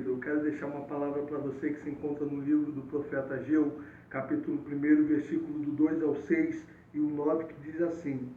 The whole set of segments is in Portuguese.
querido, eu quero deixar uma palavra para você que se encontra no livro do profeta Ageu, capítulo 1, versículo do 2 ao 6 e o 9, que diz assim: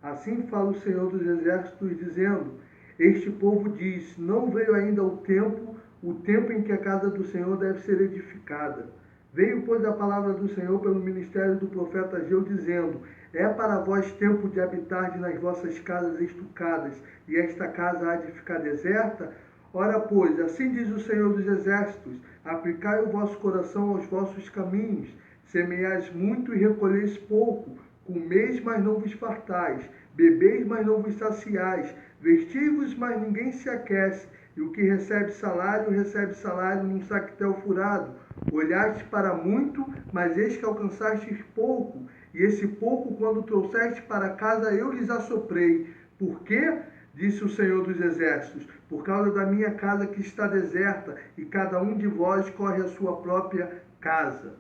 Assim fala o Senhor dos Exércitos, dizendo: Este povo diz, não veio ainda o tempo em que a casa do Senhor deve ser edificada. Veio, pois, a palavra do Senhor pelo ministério do profeta Ageu, dizendo: É para vós tempo de habitar nas vossas casas estucadas, e esta casa há de ficar deserta? Ora, pois, assim diz o Senhor dos Exércitos: Aplicai o vosso coração aos vossos caminhos, semeais muito e recolheis pouco, comeis, mas não vos fartais, bebeis, mas não vos saciais, vestis-vos, mas ninguém se aquece, e o que recebe salário num saquetel furado. Olhaste para muito, mas eis que alcançastes pouco, e esse pouco, quando trouxeste para casa, eu lhes assoprei. Por quê? Disse o Senhor dos Exércitos: por causa da minha casa que está deserta, e cada um de vós corre a sua própria casa.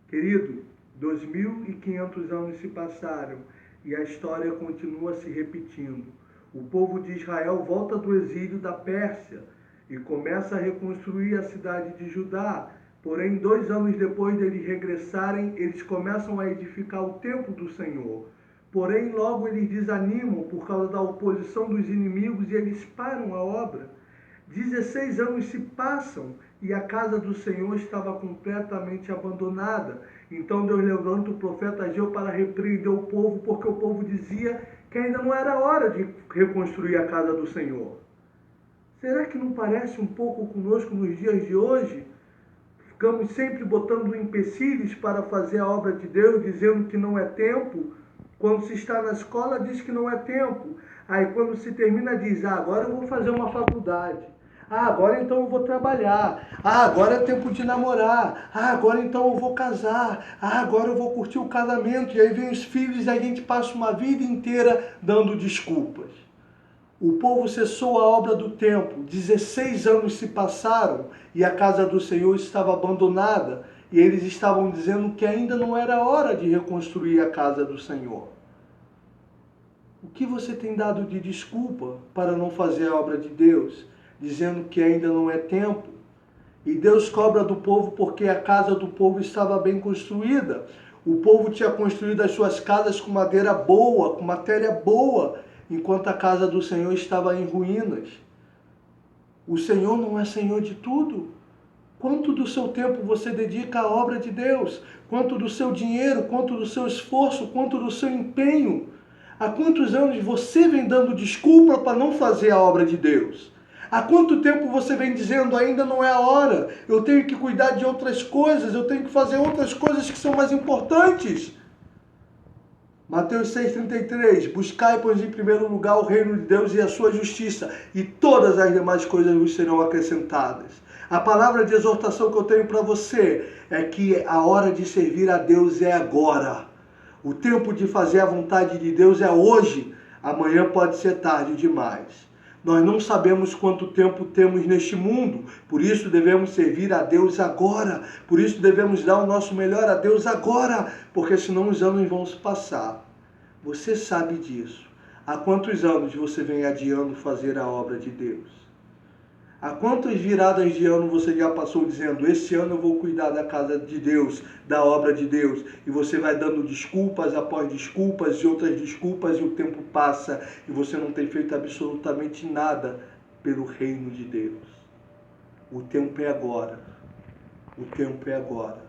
Querido, 2.500 anos se passaram e a história continua se repetindo. O povo de Israel volta do exílio da Pérsia e começa a reconstruir a cidade de Judá. Porém, 2 anos depois deles regressarem, eles começam a edificar o templo do Senhor. Porém, logo eles desanimam por causa da oposição dos inimigos e eles param a obra. 16 anos se passam e a casa do Senhor estava completamente abandonada. Então Deus levanta o profeta Ageu para repreender o povo, porque o povo dizia que ainda não era hora de reconstruir a casa do Senhor. Será que não parece um pouco conosco nos dias de hoje? Ficamos sempre botando empecilhos para fazer a obra de Deus, dizendo que não é tempo. Quando se está na escola, diz que não é tempo. Aí quando se termina, diz: agora eu vou fazer uma faculdade. Agora então eu vou trabalhar. Agora é tempo de namorar. Agora então eu vou casar. Agora eu vou curtir o casamento. E aí vem os filhos e a gente passa uma vida inteira dando desculpas. O povo cessou a obra do templo. 16 anos se passaram e a casa do Senhor estava abandonada. E eles estavam dizendo que ainda não era hora de reconstruir a casa do Senhor. O que você tem dado de desculpa para não fazer a obra de Deus, dizendo que ainda não é tempo? E Deus cobra do povo porque a casa do povo estava bem construída. O povo tinha construído as suas casas com madeira boa, com matéria boa, enquanto a casa do Senhor estava em ruínas. O Senhor não é Senhor de tudo? Quanto do seu tempo você dedica à obra de Deus? Quanto do seu dinheiro? Quanto do seu esforço? Quanto do seu empenho? Há quantos anos você vem dando desculpa para não fazer a obra de Deus? Há quanto tempo você vem dizendo: ainda não é a hora, eu tenho que cuidar de outras coisas, eu tenho que fazer outras coisas que são mais importantes? Mateus 6,33, buscai, pois, em primeiro lugar o reino de Deus e a sua justiça, e todas as demais coisas vos serão acrescentadas. A palavra de exortação que eu tenho para você é que a hora de servir a Deus é agora. O tempo de fazer a vontade de Deus é hoje. Amanhã pode ser tarde demais. Nós não sabemos quanto tempo temos neste mundo, por isso devemos servir a Deus agora. Por isso devemos dar o nosso melhor a Deus agora, porque senão os anos vão se passar. Você sabe disso. Há quantos anos você vem adiando fazer a obra de Deus? Há quantas viradas de ano você já passou dizendo: esse ano eu vou cuidar da casa de Deus, da obra de Deus, e você vai dando desculpas após desculpas e outras desculpas, e o tempo passa e você não tem feito absolutamente nada pelo reino de Deus. O tempo é agora. O tempo é agora.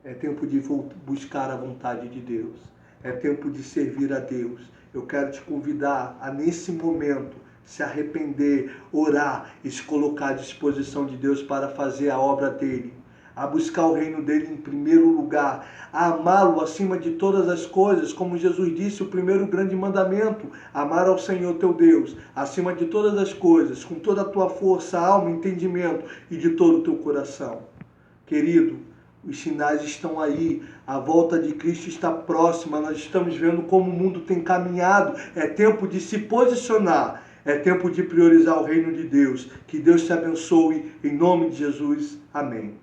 É tempo de buscar a vontade de Deus. É tempo de servir a Deus. Eu quero te convidar a, nesse momento, se arrepender, orar e se colocar à disposição de Deus para fazer a obra dele, a buscar o reino dele em primeiro lugar, a amá-lo acima de todas as coisas, como Jesus disse, o primeiro grande mandamento: amar ao Senhor teu Deus, acima de todas as coisas, com toda a tua força, alma, entendimento e de todo o teu coração. Querido, os sinais estão aí, a volta de Cristo está próxima, nós estamos vendo como o mundo tem caminhado, é tempo de se posicionar. É tempo de priorizar o reino de Deus. Que Deus te abençoe. Em nome de Jesus. Amém.